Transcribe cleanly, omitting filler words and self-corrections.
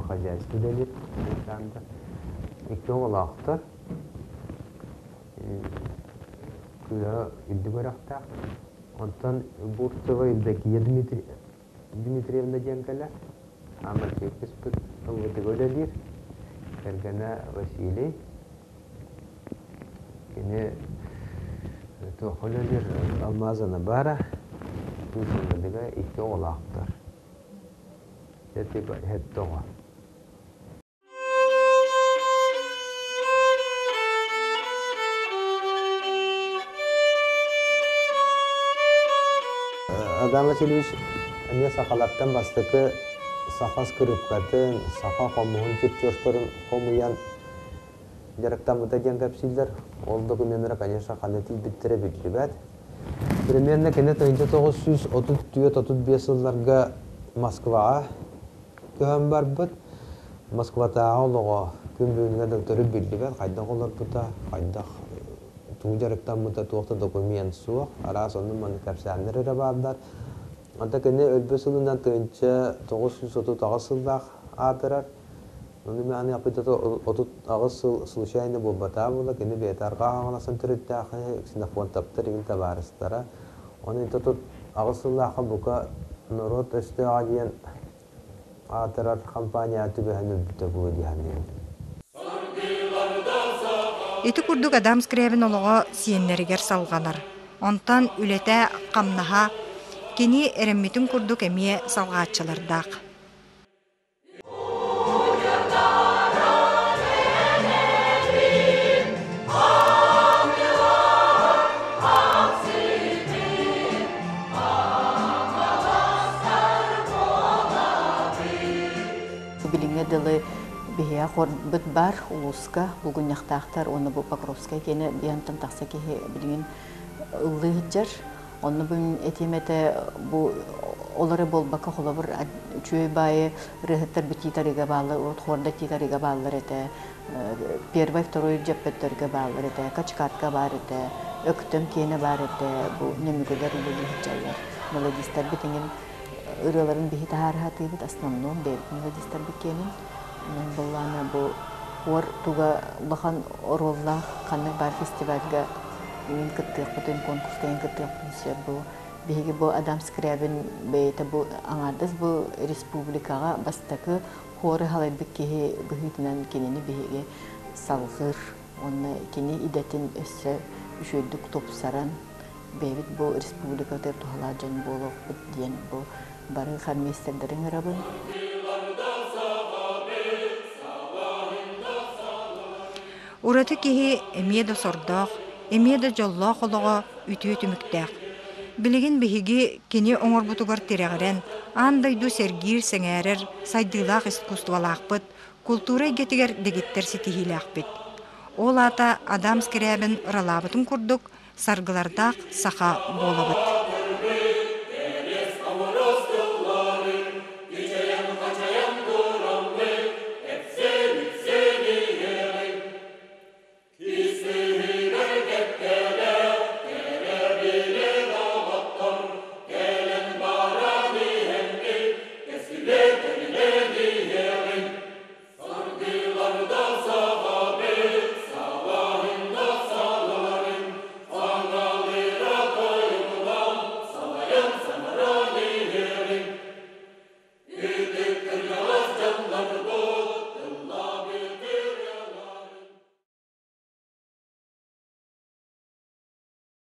сельского хозяйства делит. Икки оғылақтар. Күлі үлді көріқтақ. Онтан Бурцева Евдокия Дмитриевна денгелі. Амыртекіс бұд ұлғыды көлелер. Кәргені Василий. Кені тоқылелер Алмазаны бара. Күлсіңгідігі икки оғылақтар. Жәті әтті оға. Адам Васильевич не сақалаттан бастықы сақас кіріпкатын, сақа қомуын тепчерсторын қомуян жарықтан бұта ген кәпсілдер. Ол документтері, конечно, қанетіл біттірі бүттірбәд. Примерно кені 1934-35 жылларға Москваға көһөн бар бұд. Москватаға олығы күн бүйінге докторы бүттірбәд. Қайдақ олар бұта, қайдақ туң жарықтан бұта туақты документ суық. Арас оның маны кәпсәлдері рабабдар. Ата кені өлбі сылынан түйінші 930 сылдақ апырар. Оны мен аны япыйты 30 сыл случайны бұл бата бұла. Кені бейтарға ағаласын түріттіғі ксенофон таптыр егін табарыстара. Оны 30 сылдақы бұқа народ өсті ағадиен атырар компания түбіғін өлбіті бұғы дейін. Ити курдук адам скребин олого сиеннеригер салганар. Онтан үлете камнаха кини эреммитин курдук эмие салгаатчылардак. Билиңе дылы бия хорбыт бар улуска бүгүн яктактар оны бу Покровская кене янтан такса ки билген ылыжар оны бүгүн этимете бу олары болбака холобур чүй бай рехтер бититарига баалы от хорда титарига баалар эте первый второй жеппеттерге баалар эте качкатка бар эте өктөм кене бар эте бу немигелер ылыжарлар молодистер битинген ырыларын бихитар хатыбыт основном бер молодистер бикенин Буллана бу ор туга лахан оролла канны бар фестивальга ин кыттык бүтүн конкурска ин кыттык все бу биги бу адам скребин бейте бу аңардыс бу республикага бастакы хоры халайбык ки быхытынан кенени биги салгыр онны кени идетин өссө үшөдүк топсаран бейбит бу республика деп тухалажан болуп диен бу бары хармистердерин арабын. Ураты кихи эмиеда сордоқ, эмиеда жоллоқ олығы үтіе түміктәқ. Білігін біхігі кені оңырбутугар терегірен, андайду сергир сәңәрір, сайдылақ искусствалақ бұд, культура гетігер дегеттер сетихилақ бұд. Ол ата адам скірәбін ралабытын күрдік, саргылардақ сақа болы бұд.